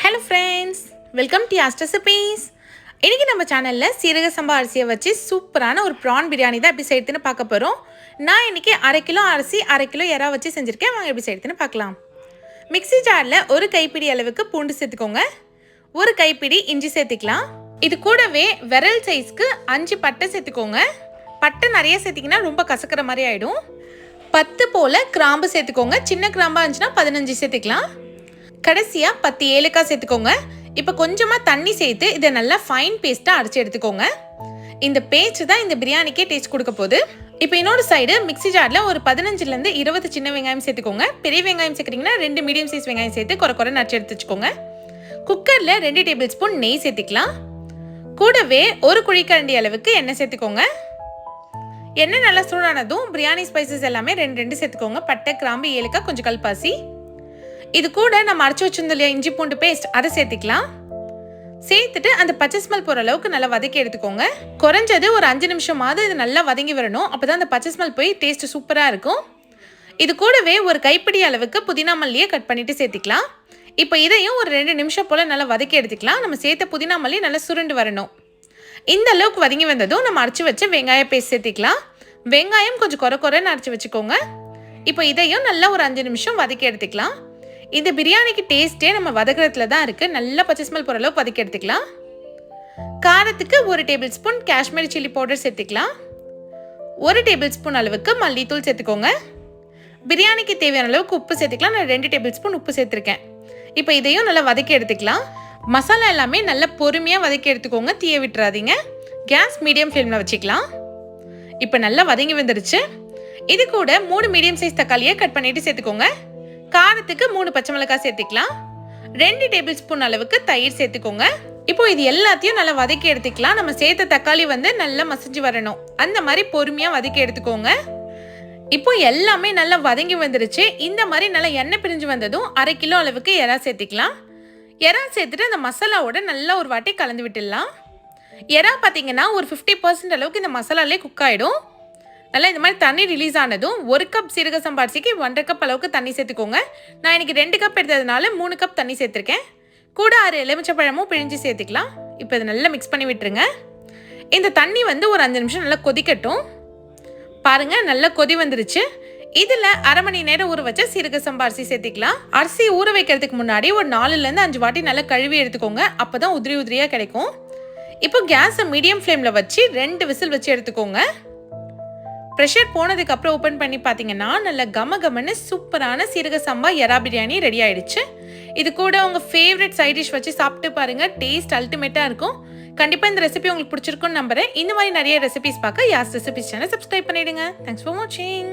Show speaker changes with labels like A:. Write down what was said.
A: Hello friends, welcome to Yast recipes. இன்றைக்கி நம்ம சேனலில் சீரக சம்பா அரிசியை வச்சு சூப்பரான ஒரு ப்ரான் பிரியாணி தான் எப்படி செய்யறதுன்னு பார்க்க போகிறோம். நான் இன்றைக்கி 1/2 கிலோ அரிசி 1/2 கிலோ எறா வச்சு செஞ்சுருக்கேன். வாங்க எப்படி செய்யறதுன்னு பார்க்கலாம். மிக்ஸி ஜாரில் ஒரு கைப்பிடி அளவுக்கு பூண்டு சேர்த்துக்கோங்க. ஒரு கைப்பிடி இஞ்சி சேர்த்துக்கலாம். இது கூடவே விரல் சைஸ்க்கு 5 பட்டை சேர்த்துக்கோங்க. பட்டை நிறைய சேர்த்திங்கன்னா ரொம்ப கசக்கிற மாதிரி ஆகிடும். 10 போல் கிராம்பு சேர்த்துக்கோங்க. சின்ன கிராம்பாக இருந்துச்சுன்னா 15 சேர்த்துக்கலாம். கடைசியாக 10 ஏலக்காய் சேர்த்துக்கோங்க. இப்போ கொஞ்சமாக தண்ணி சேர்த்து இதை நல்லா ஃபைன் பேஸ்ட்டாக அரைச்சி எடுத்துக்கோங்க. இந்த பேஸ்ட் தான் இந்த பிரியாணிக்கே டேஸ்ட் கொடுக்க போகுது. இப்போ இன்னொரு சைடு மிக்ஸி ஜாரில் ஒரு 15லேருந்து 20 சின்ன வெங்காயம் சேர்த்துக்கோங்க. பெரிய வெங்காயம் சேர்க்குறீங்கன்னா 2 மீடியம் சைஸ் வெங்காயம் சேர்த்து குறை நச்சு எடுத்து வச்சுக்கோங்க. குக்கரில் 2 டேபிள் ஸ்பூன் நெய் சேர்த்துக்கலாம். கூடவே ஒரு குழிக்கரண்டி அளவுக்கு எண்ணெய் சேர்த்துக்கோங்க. எண்ணெய் நல்லா சூடானதும் பிரியாணி ஸ்பைசஸ் எல்லாமே 2 சேர்த்துக்கோங்க. பட்டை, கிராம்பு, ஏலக்காய், கொஞ்சம் கல்பாசி. இது கூட நம்ம அரைச்சி வச்சிருந்தோம் இல்லையா இஞ்சி பூண்டு பேஸ்ட், அதை சேர்த்துக்கலாம். சேர்த்துட்டு அந்த பச்சை ஸ்மெல் போகிற அளவுக்கு நல்லா வதக்கி எடுத்துக்கோங்க. குறைஞ்சது ஒரு 5 நிமிஷமாவது இது நல்லா வதங்கி வரணும். அப்போ தான் அந்த பச்சை ஸ்மெல் போய் டேஸ்ட்டு சூப்பராக இருக்கும். இது கூடவே ஒரு கைப்பிடி அளவுக்கு புதினா மல்லியை கட் பண்ணிவிட்டு சேர்த்துக்கலாம். இப்போ இதையும் ஒரு 2 நிமிஷம் போல் நல்லா வதக்கி எடுத்துக்கலாம். நம்ம சேர்த்த புதினா மல்லி நல்லா சுருண்டு வரணும். இந்த அளவுக்கு வதங்கி வந்ததும் நம்ம அரைச்சி வச்சு வெங்காய பேஸ்ட் சேர்த்துக்கலாம். வெங்காயம் கொஞ்சம் குறைன்னு அரைச்சி வச்சுக்கோங்க. இப்போ இதையும் நல்லா ஒரு 5 நிமிஷம் வதக்கி எடுத்துக்கலாம். இந்த பிரியாணிக்கு டேஸ்ட்டே நம்ம வதக்கிறதுல தான் இருக்குது. நல்லா பச்சை ஸ்மெல் போகிற அளவுக்கு வதக்கி எடுத்துக்கலாம். காரத்துக்கு 1 table spoon Kashmiri chilli powder சேர்த்துக்கலாம். 1 டேபிள் ஸ்பூன் அளவுக்கு மல்லித்தூள் சேர்த்துக்கோங்க. பிரியாணிக்கு தேவையான அளவுக்கு உப்பு சேர்த்துக்கலாம். நான் 2 டேபிள் ஸ்பூன் உப்பு சேர்த்துருக்கேன். இப்போ இதையும் நல்லா வதக்கி எடுத்துக்கலாம். மசாலா எல்லாமே நல்லா பொறுமையாக வதக்கி எடுத்துக்கோங்க. தீய விட்டுறாதீங்க. கேஸ் மீடியம் ஃப்ளேமில் வச்சுக்கலாம். இப்போ நல்லா வதங்கி வந்துருச்சு. இது கூட 3 மீடியம் சைஸ் தக்காளியை கட் பண்ணிட்டு சேர்த்துக்கோங்க. காரத்துக்கு 3 பச்சை மிளகாய் சேர்த்துக்கலாம். 2 டேபிள் ஸ்பூன் அளவுக்கு தயிர் சேர்த்துக்கோங்க. இப்போ இது எல்லாத்தையும் நல்லா வதக்கி எடுத்துக்கலாம். நம்ம சேர்த்த தக்காளி நல்லா மசிஞ்சு வரணும். அந்த மாதிரி பொறுமையாக வதக்கி எடுத்துக்கோங்க. இப்போ எல்லாமே நல்லா வதங்கி வந்துருச்சு. இந்த மாதிரி நல்லா எண்ணெய் பிரிஞ்சு வந்ததும் 1/2 கிலோ அளவுக்கு எறா சேர்த்துக்கலாம். எறா சேர்த்துட்டு அந்த மசாலாவோட நல்லா ஒரு வாட்டி கலந்து விட்டுடலாம். எறா பார்த்தீங்கன்னா ஒரு 50% அளவுக்கு இந்த மசாலாலே குக் ஆகிடும். நல்லா இந்த மாதிரி தண்ணி ரிலீஸ் ஆனதும் 1 கப் சீரக சம்பா அரிசிக்கு 1.5 கப் அளவுக்கு தண்ணி சேர்த்துக்கோங்க. நான் இன்றைக்கி 2 கப் எடுத்ததுனால 3 கப் தண்ணி சேர்த்துருக்கேன். கூட 6 எலுமிச்சப்பழமும் பிழிஞ்சு சேர்த்துக்கலாம். இப்போ இதை நல்லா மிக்ஸ் பண்ணி விட்டுருங்க. இந்த தண்ணி ஒரு 5 நிமிஷம் நல்லா கொதிக்கட்டும். பாருங்கள், நல்லா கொதி வந்துருச்சு. இதில் 1/2 மணி நேரம் ஊற வச்ச சீரக சம்பா அரிசி சேர்த்துக்கலாம். அரிசி ஊற வைக்கிறதுக்கு முன்னாடி ஒரு 4லேருந்து 5 வாட்டி நல்லா கழுவி எடுத்துக்கோங்க. அப்போ தான் உதிரியாக கிடைக்கும். இப்போ கேஸை மீடியம் ஃப்ளேமில் வச்சு 2 விசில் வச்சு எடுத்துக்கோங்க. ப்ரெஷர் போனதுக்கப்புறம் ஓப்பன் பண்ணி பார்த்தீங்கன்னா நல்லா கமன்னு சூப்பரான சீரக சம்பா எறா பிரியாணி ரெடி ஆகிடுச்சு. இது கூட உங்கள் ஃபேவரட் சைட் டிஷ் வச்சு சாப்பிட்டு பாருங்கள். டேஸ்ட் அல்டிமேட்டாக இருக்கும். கண்டிப்பாக இந்த ரெசிபி உங்களுக்கு பிடிச்சிருக்குன்னு நம்புறேன். இந்த மாதிரி நிறைய ரெசிபிஸ் பார்க்க யாஸ் ரெசிபிஸ் சேனல் சப்ஸ்கிரைப் பண்ணிவிடுங்க. தேங்க்ஸ் ஃபார் வாட்சிங்.